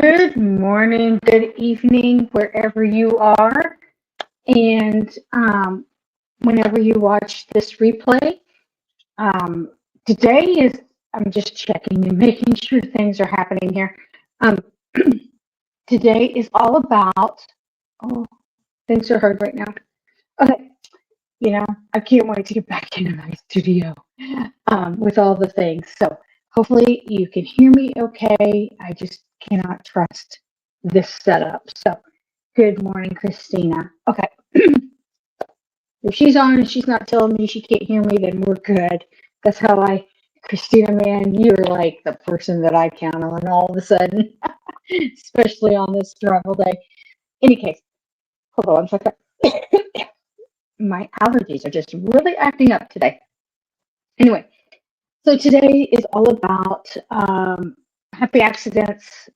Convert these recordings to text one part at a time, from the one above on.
Good morning, good evening, wherever you are, and whenever you watch this replay. Um, Today is, I'm just checking and making sure things are happening here. Um, Today is all about, oh, things are hard right now. Okay, I can't wait to get back into my studio with all the things. So hopefully you can hear me okay. I just cannot trust this setup. So good morning, Christina. Okay, if she's on and she's not telling me she can't hear me, then we're good. That's how Christina, man, you're like the person that I count on all of a sudden, especially on this travel day. Any case, hold on one second. My allergies are just really acting up today. Anyway, so today is all about happy accidents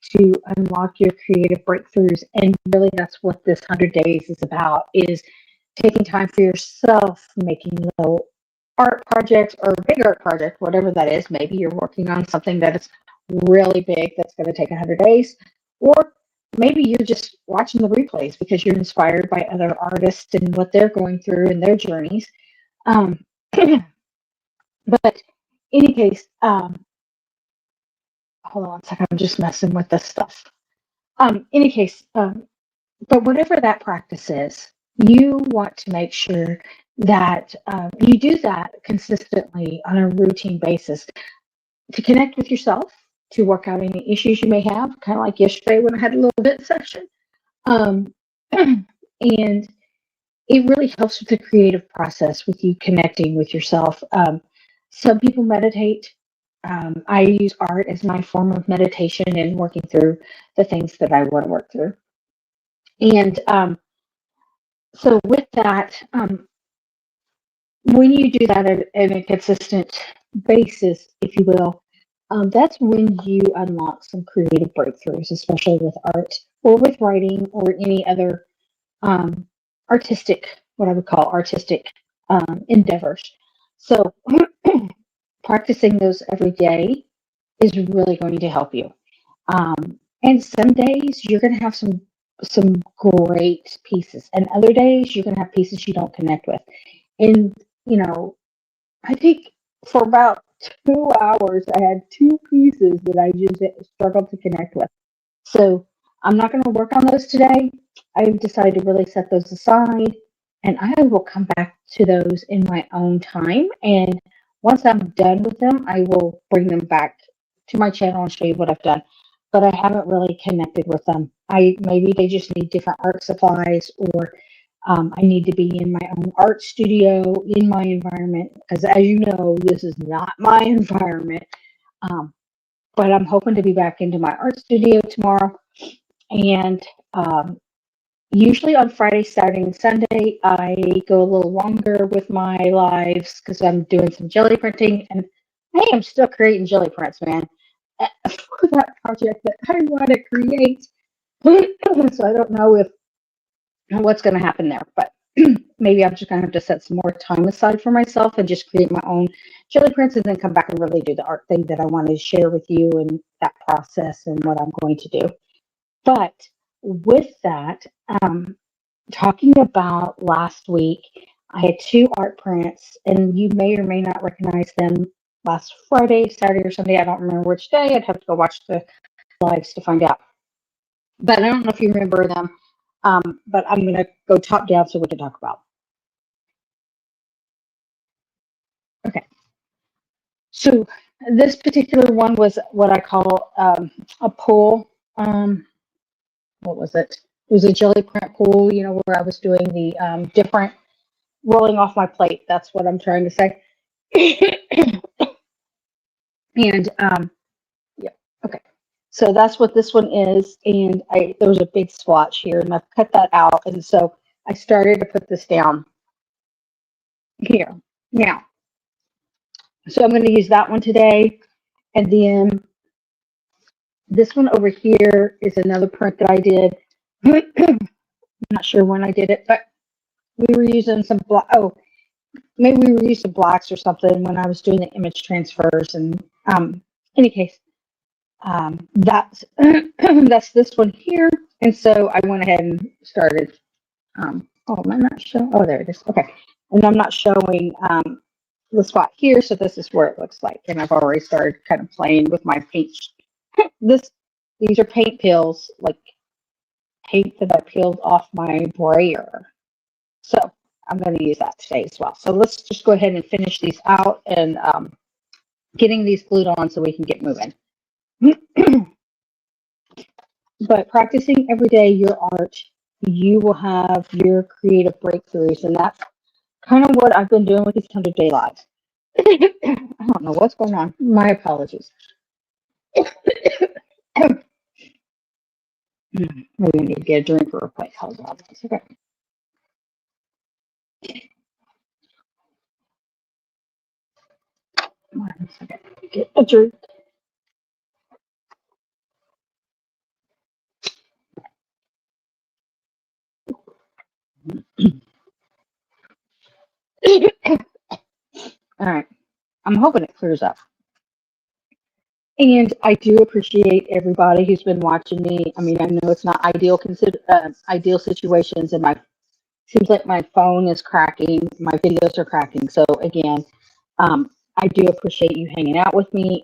to unlock your creative breakthroughs, and really that's what this 100 days is about: is taking time for yourself, making little art projects or big art project, whatever that is. Maybe you're working on something that is really big that's going to take 100 days, or maybe you're just watching the replays because you're inspired by other artists and what they're going through and their journeys. Um, but in any case, hold on one second, I'm just messing with this stuff. Any case, but whatever that practice is, you want to make sure that you do that consistently on a routine basis to connect with yourself, to work out any issues you may have, kind of like yesterday when I had a little bit session. Um, and it really helps with the creative process, with you connecting with yourself. Some people meditate. I use art as my form of meditation and working through the things that I want to work through. And so, with that, when you do that at a consistent basis, if you will, that's when you unlock some creative breakthroughs, especially with art or with writing or any other um, artistic, what I would call artistic endeavors. So, practicing those every day is really going to help you. And some days you're going to have some great pieces, and other days you're going to have pieces you don't connect with. And you know, I think for about 2 hours, I had two pieces that I just struggled to connect with. So I'm not going to work on those today. I've decided to really set those aside, and I will come back to those in my own time. And once I'm done with them, I will bring them back to my channel and show you what I've done. But I haven't really connected with them. I maybe they just need different art supplies, or I need to be in my own art studio in my environment because, as you know, this is not my environment. Um, but I'm hoping to be back into my art studio tomorrow. And usually on Friday, Saturday, and Sunday, I go a little longer with my lives because I'm doing some jelly printing. And I am still creating jelly prints, man, for that project that I want to create. So I don't know if what's going to happen there, but maybe I'm just going to have to set some more time aside for myself and just create my own jelly prints and then come back and really do the art thing that I wanted to share with you and that process and what I'm going to do. But with that, talking about last week, I had two art prints, and you may or may not recognize them last Friday, Saturday, or Sunday. I don't remember which day. I'd have to go watch the lives to find out. But I don't know if you remember them. But I'm going to go top down so we can talk about. Okay. So this particular one was what I call a pool. What was it? It was a jelly print pool, where I was doing the different rolling off my plate. That's what I'm trying to say. And yeah, okay. So that's what this one is. And there was a big swatch here, and I've cut that out. And so I started to put this down here. Now, so I'm going to use that one today. And then this one over here is another print that I did. I'm not sure when I did it, but we were using some black. Oh, maybe we were using blacks or something when I was doing the image transfers. And any case, That's that's this one here. And so I went ahead and started. Oh, am I not showing? Oh, there it is. Okay. And I'm not showing the spot here, so this is where it looks like. And I've already started kind of playing with my paint. This, these are paint peels, like paint that I peeled off my brayer. So I'm going to use that today as well. So let's just go ahead and finish these out and getting these glued on so we can get moving. But practicing every day your art, you will have your creative breakthroughs. And that's kind of what I've been doing with these 100-day lives. I don't know what's going on. My apologies. Maybe I need to get a drink real quick. Hold on. Okay. One second. Get a drink. All right. I'm hoping it clears up. And I do appreciate everybody who's been watching me. I mean, I know it's not ideal situations, and my seems like my phone is cracking, my videos are cracking. So again, I do appreciate you hanging out with me,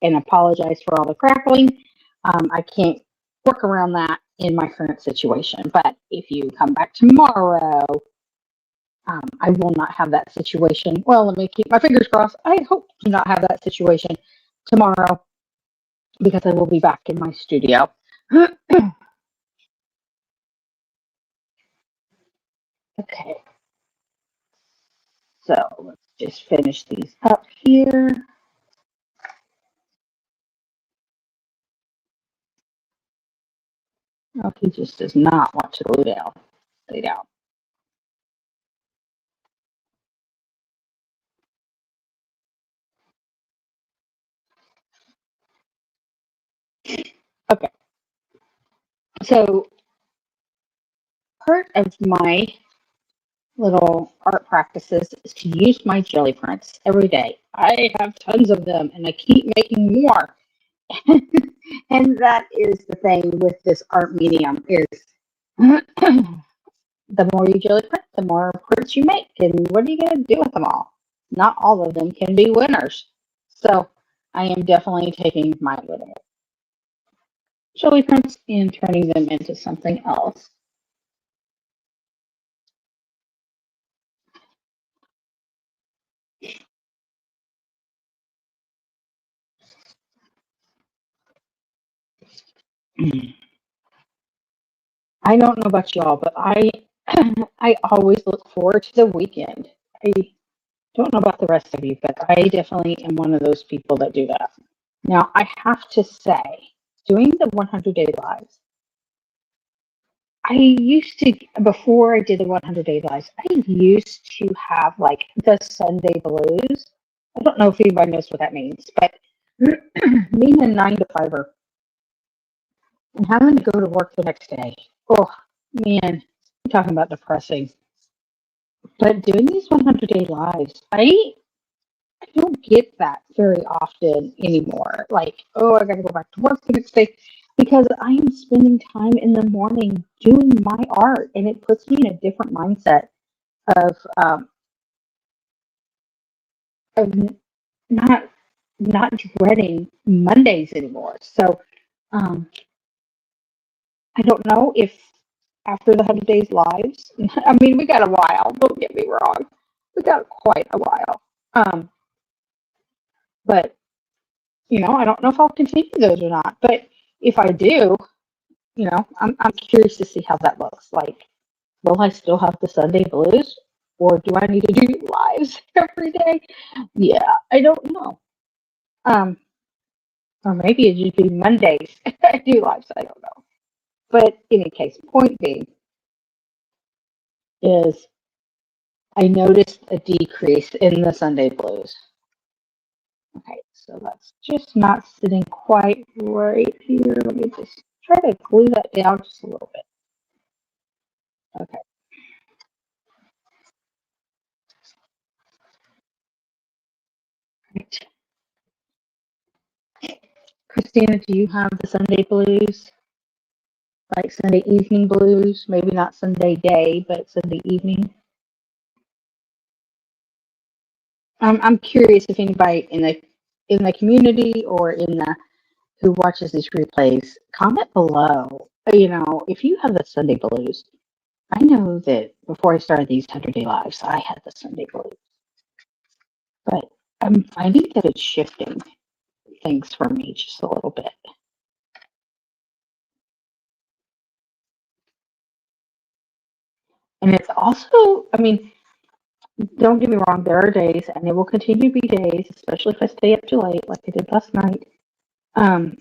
and apologize for all the crackling. I can't work around that in my current situation. But if you come back tomorrow, I will not have that situation. Well, let me keep my fingers crossed. I hope to not have that situation tomorrow because I will be back in my studio. Okay, so let's just finish these up here. Oh, he just does not want to go down. Lay down. Okay, so part of my little art practices is to use my jelly prints every day. I have tons of them and I keep making more. And that is the thing with this art medium is the more you jelly print, the more prints you make. And what are you going to do with them all? Not all of them can be winners. So I am definitely taking my little jelly prints and turning them into something else. I don't know about y'all, but I always look forward to the weekend. I don't know about the rest of you, but I definitely am one of those people that do that. Now, I have to say, doing the 100-day lives, I used to, before I did the 100-day lives, I used to have like the Sunday blues. I don't know if anybody knows what that means, but being a 9 to 5er and having to go to work the next day. Oh, man, I'm talking about depressing. But doing these 100-day lives, I don't get that very often anymore. Like, oh, I got to go back to work the next day because I am spending time in the morning doing my art, and it puts me in a different mindset of of not not dreading Mondays anymore. So um, I don't know if after the 100 days lives, I mean, we got a while. Don't get me wrong, we got quite a while. Um, but I don't know if I'll continue those or not. But if I do, I'm curious to see how that looks. Like, will I still have the Sunday blues, or do I need to do lives every day? Yeah, I don't know. Um, or maybe it should be Mondays. I do lives. I don't know. But in any case, point being is I noticed a decrease in the Sunday blues. Okay, so that's just not sitting quite right here. Let me just try to glue that down just a little bit. Okay. Right. Christina, do you have the Sunday blues? Like Sunday evening blues? Maybe not Sunday day, but Sunday evening? I'm curious if anybody in the community or in the who watches these replays, comment below. If you have the Sunday blues, I know that before I started these 100-day lives, I had the Sunday blues, but I'm finding that it's shifting things for me just a little bit. And it's also, don't get me wrong, there are days, and it will continue to be days, especially if I stay up too late, like I did last night. Um,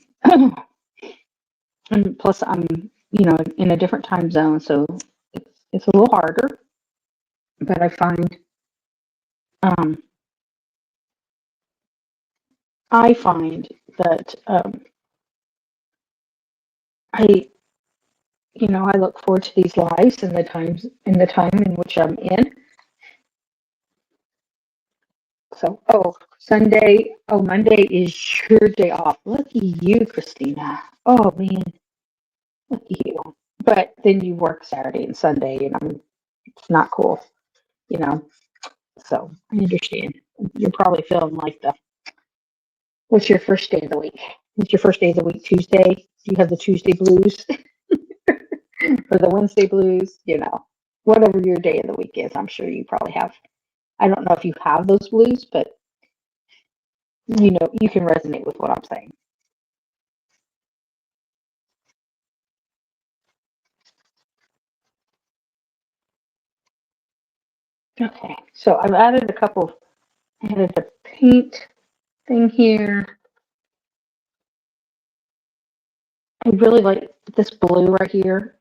and plus, I'm, in a different time zone, so it's a little harder. But um, I find that I, I look forward to these lives and the time in which I'm in. So, Monday is your day off. Lucky you, Christina. Oh man, lucky you. But then you work Saturday and Sunday, and it's not cool, you know. So I understand. You're probably feeling like what's your first day of the week? What's your first day of the week? Tuesday? Do you have the Tuesday blues or the Wednesday blues? Whatever your day of the week is, I'm sure you probably have. I don't know if you have those blues, but you can resonate with what I'm saying. Okay, so I've added added a paint thing here. I really like this blue right here.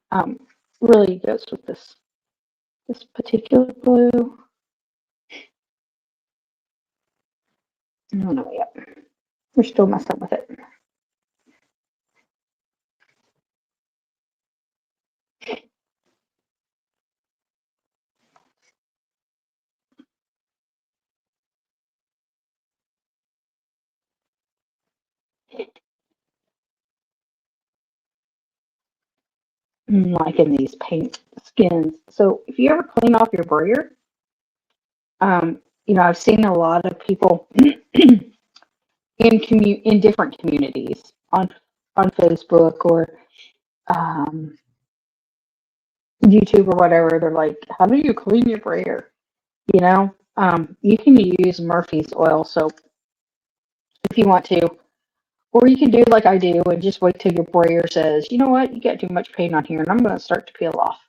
Really goes with this particular blue. I don't know yet. We're still messing with it. I'm liking these paint skins. So if you ever clean off your brayer, I've seen a lot of people in different communities on Facebook or um, YouTube or whatever. They're like, "How do you clean your brayer?" You can use Murphy's oil soap if you want to, or you can do like I do and just wait till your brayer says, "You know what? You got too much paint on here, and I'm going to start to peel off."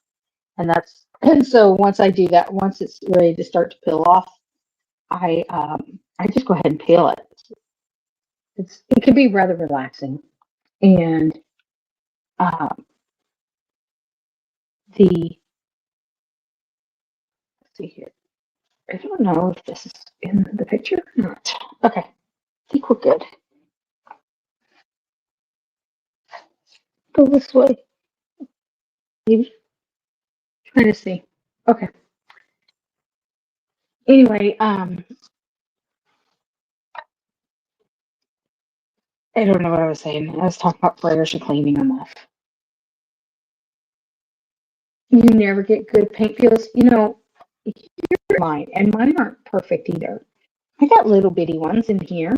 And so once I do that, once it's ready to start to peel off, I just go ahead and peel it. It can be rather relaxing, and um, the let's see here. I don't know if this is in the picture or not. Okay, I think we're good. Go this way, maybe. Trying to see. Okay. Anyway, I don't know what I was saying. I was talking about prayers and cleaning them off. You never get good paint peels. Here's mine, and mine aren't perfect either. I got little bitty ones in here,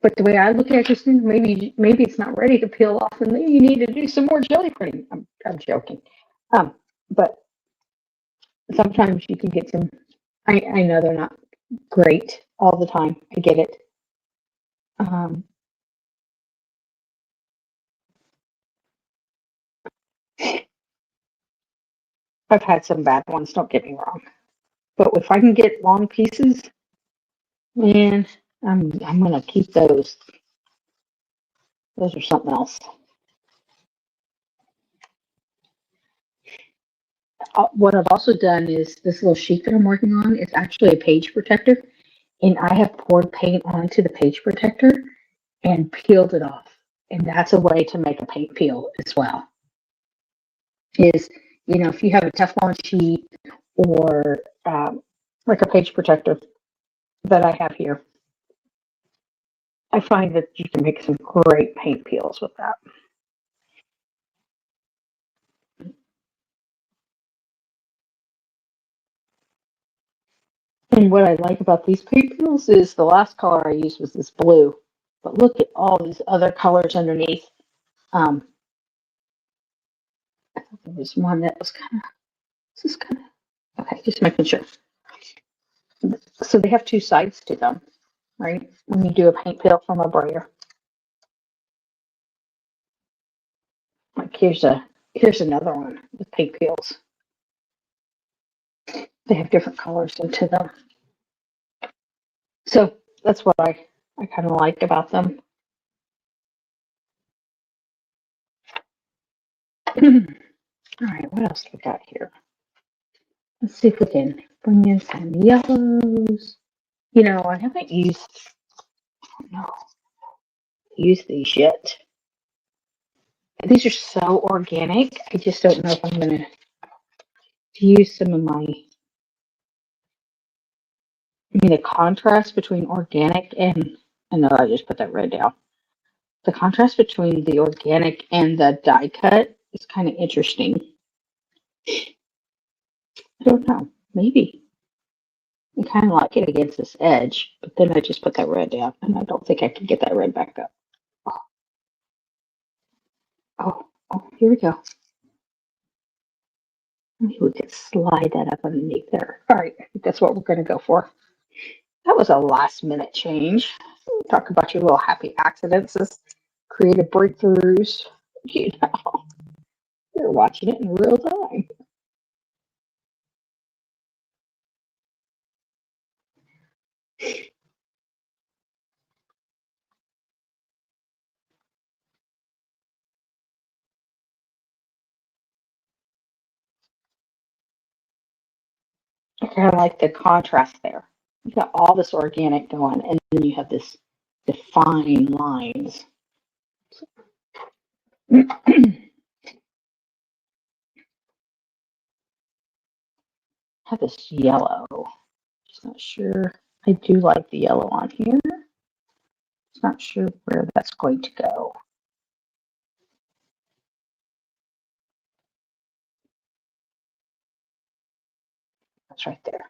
but the way I look at it, maybe it's not ready to peel off, and then you need to do some more jelly printing. I'm joking, but sometimes you can get some. I know they're not great all the time. I get it. Um, I've had some bad ones. Don't get me wrong, but if I can get long pieces, man, I'm gonna keep those. Those are something else. What I've also done is this little sheet that I'm working on is actually a page protector, and I have poured paint onto the page protector and peeled it off. And that's a way to make a paint peel as well. Is if you have a Teflon sheet or like a page protector that I have here, I find that you can make some great paint peels with that. And what I like about these paint peels is the last color I used was this blue. But look at all these other colors underneath. Um, I thought there was one that was kind of, this is kind of, okay, just making sure. So they have two sides to them, right? When you do a paint peel from a brayer. Like here's another one with paint peels. They have different colors into them. So that's what I kind of like about them. All right, what else we got here? Let's see if we can bring in some yellows. You know, I haven't no, used these yet. These are so organic. I just don't know if I'm going to use some of my, the contrast between organic I know I just put that red down. The contrast between the organic and the die cut is kind of interesting. I don't know. Maybe. I kind of like it against this edge, but then I just put that red down, and I don't think I can get that red back up. Oh, here we go. Maybe we could slide that up underneath there. All right, I think that's what we're going to go for. That was a last minute change. Talk about your little happy accidents, creative breakthroughs. You know, you're watching it in real time. I kind of like the contrast there. You got all this organic going, and then you have this defined lines. Have this yellow. Just not sure. I do like the yellow on here. Just not sure where that's going to go. That's right there.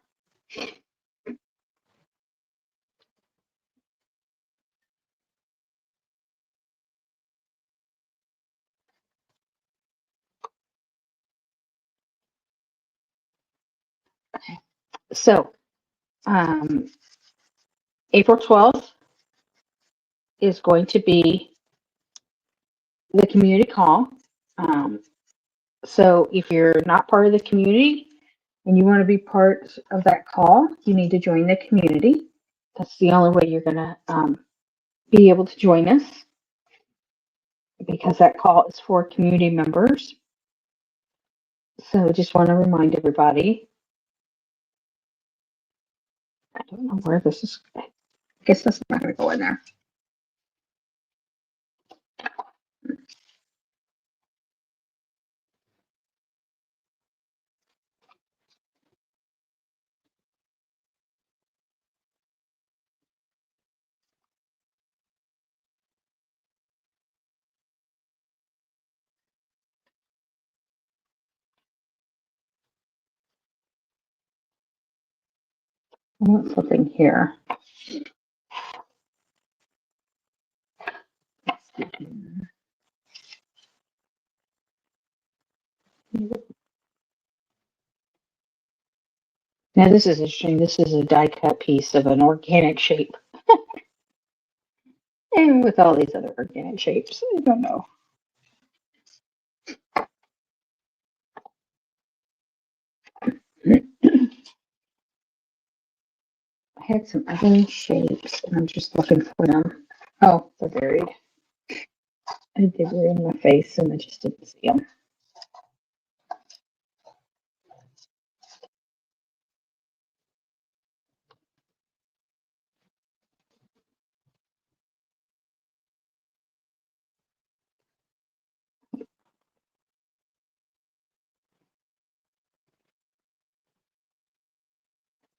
Okay. So, April 12th is going to be the community call. Um, so if you're not part of the community and you want to be part of that call, you need to join the community. That's the only way you're going to be able to join us, because that call is for community members. So just want to remind everybody. I don't know where this is. I guess that's not going to go in there. I want something here. Now this is interesting. This is a die cut piece of an organic shape. And with all these other organic shapes, I don't know. I had some other shapes and I'm just looking for them. Oh, they're buried. They were in my face and I just didn't see them.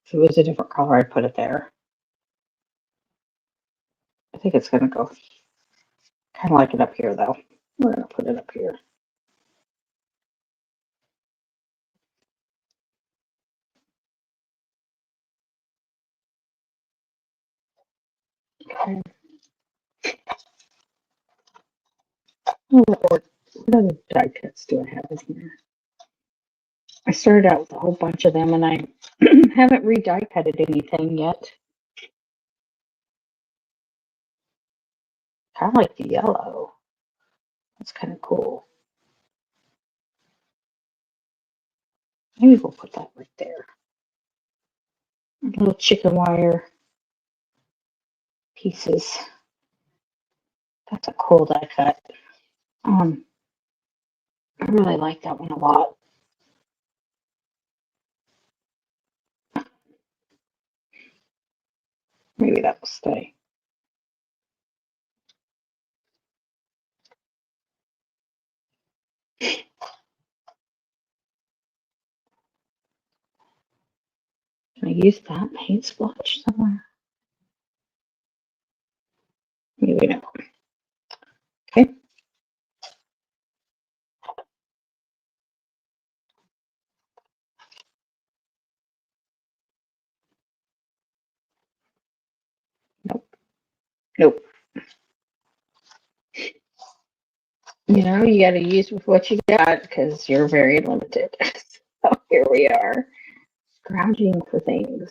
If it was a different color, I'd put it there. think it's going to go kind of like it up here, though. We're going to put it up here. Okay. What other die cuts do I have in here? I started out with a whole bunch of them, and I haven't re-die cutted anything yet. Kind of like the yellow. That's kind of cool. Maybe we'll put that right there. Little chicken wire pieces. That's a cool die cut. I really like that one a lot. Maybe that will stay. Can I use that paint splotch somewhere? Maybe not. Okay. Nope. Nope. You know, you got to use with what you got because you're very limited. So here we are, scrounging for things.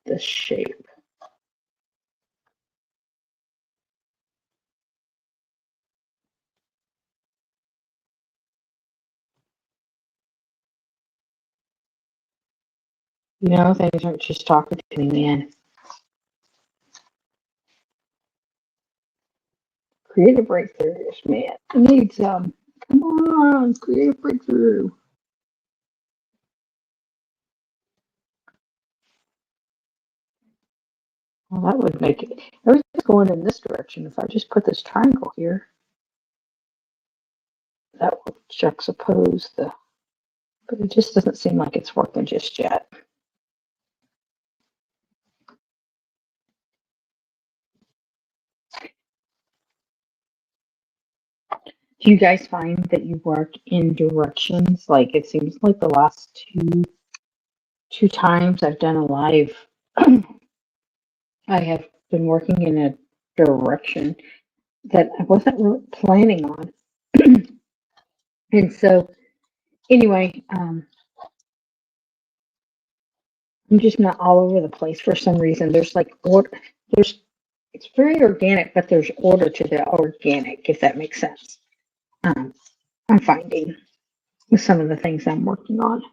This shape. You know, things aren't just talking to me, man. Creative breakthroughs, man. I need some. Come on, creative breakthrough. Well, that would make it. Everything's going in this direction. If I just put this triangle here, that would juxtapose the. But it just doesn't seem like it's working just yet. Do you guys find that you work in directions? Like it seems like the last two times I've done a live, I have been working in a direction that I wasn't really planning on. And so anyway, I'm just not all over the place for some reason. There's like order. It's very organic, but there's order to the organic, if that makes sense. I'm finding with some of the things I'm working on.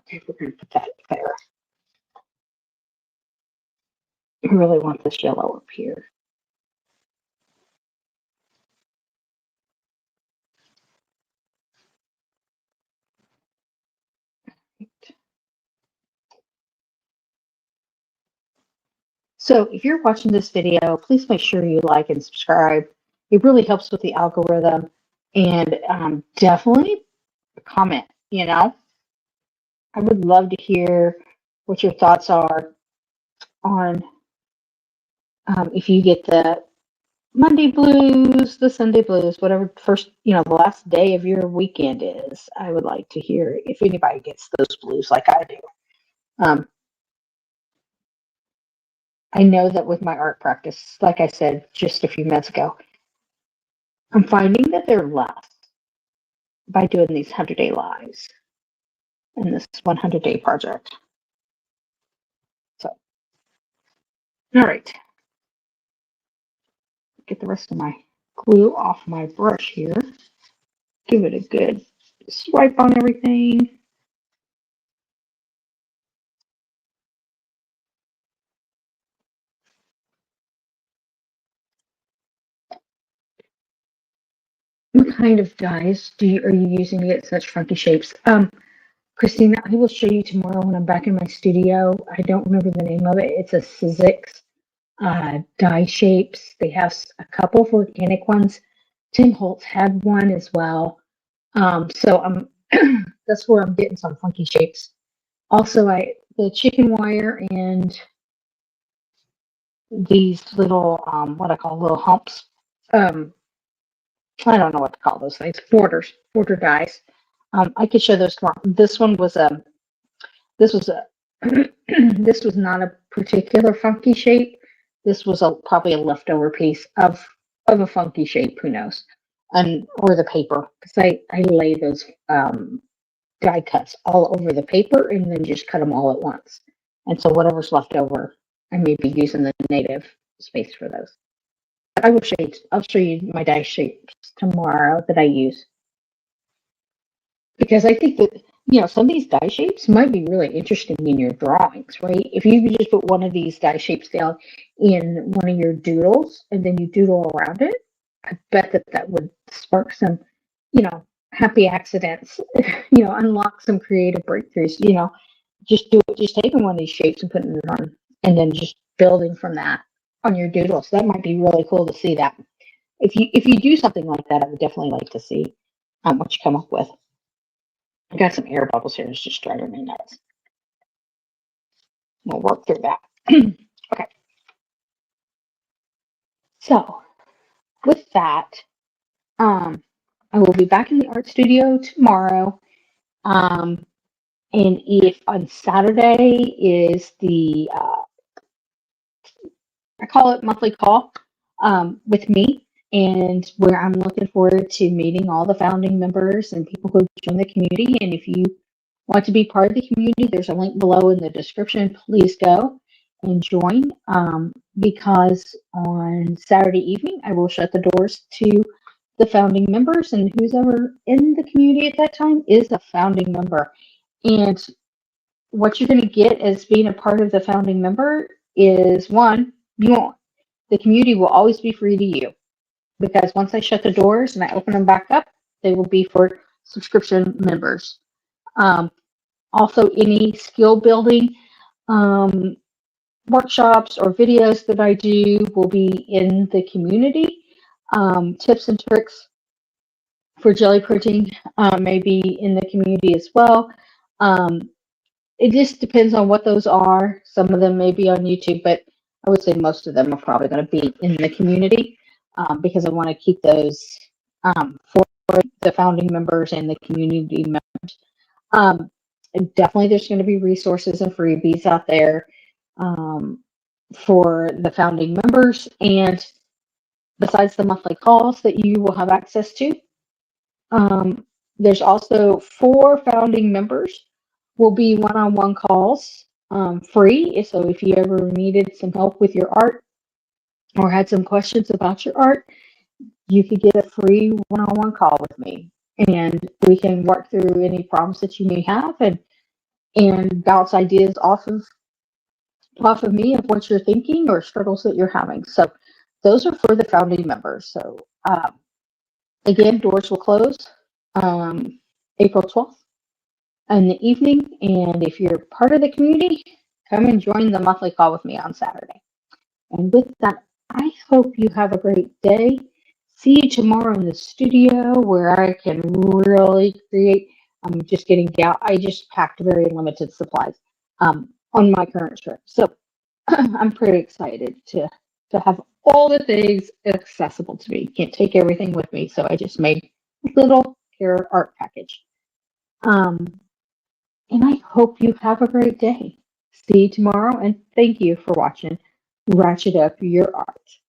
Okay, we're going to put that there. I really want this yellow up here. So if you're watching this video, please make sure you like and subscribe. It really helps with the algorithm. And definitely comment, you know. I would love to hear what your thoughts are on if you get the Monday blues, the Sunday blues, whatever first, the last day of your weekend is. I would like to hear if anybody gets those blues like I do. I know that with my art practice, like I said just a few minutes ago, I'm finding that they're less by doing these 100-day lives in this 100-day project. So, all right. Get the rest of my glue off my brush here. Give it a good swipe on everything. What kind of dyes are you using to get such funky shapes? Christina, I will show you tomorrow when I'm back in my studio. I don't remember the name of it. It's a Sizzix dye shapes. They have a couple of organic ones. Tim Holtz had one as well. So That's where I'm getting some funky shapes. Also, the chicken wire and these little what I call little humps. Um, I don't know what to call those things. Border dies. I could show those tomorrow. This was a this was not a particular funky shape. This was probably a leftover piece of a funky shape. Who knows? And or the paper, because I lay those die cuts all over the paper and then just cut them all at once. And so whatever's left over, I may be using the native space for those. But I'll show you my die shapes tomorrow that I use, because I think that some of these die shapes might be really interesting in your drawings, right? If you could just put one of these die shapes down in one of your doodles and then you doodle around it, I bet that would spark some, happy accidents, unlock some creative breakthroughs, just taking one of these shapes and putting it on and then just building from that on your doodles. That might be really cool to see that. If you do something like that, I would definitely like to see what you come up with. I got some air bubbles here. It's just driving me nuts. We'll work through that. Okay. So with that, I will be back in the art studio tomorrow. And if on Saturday is the I call it monthly call with me, and where I'm looking forward to meeting all the founding members and people who join the community. And if you want to be part of the community, there's a link below in the description. Please go and join, because on Saturday evening, I will shut the doors to the founding members, and who's ever in the community at that time is a founding member. And what you're going to get as being a part of the founding member is, one, the community will always be free to you, because once I shut the doors and I open them back up, they will be for subscription members. Also, any skill building workshops or videos that I do will be in the community. Tips and tricks for jelly printing may be in the community as well. It just depends on what those are. Some of them may be on YouTube, but I would say most of them are probably going to be in the community, because I want to keep those for the founding members and the community members. Definitely, there's going to be resources and freebies out there for the founding members, and besides the monthly calls that you will have access to, there's also 4 founding members will be one-on-one calls, free. So if you ever needed some help with your art or had some questions about your art, you could get a free one-on-one call with me, and we can work through any problems that you may have and bounce ideas off of me of what you're thinking or struggles that you're having. So those are for the founding members. So again, doors will close April 12th in the evening. And if you're part of the community, come and join the monthly call with me on Saturday. And with that, I hope you have a great day. See you tomorrow in the studio, where I can really create. I'm just getting down. I just packed very limited supplies on my current trip. So I'm pretty excited to have all the things accessible to me. Can't take everything with me, so I just made a little care art package. And I hope you have a great day. See you tomorrow, and thank you for watching Ratchet Up Your Art.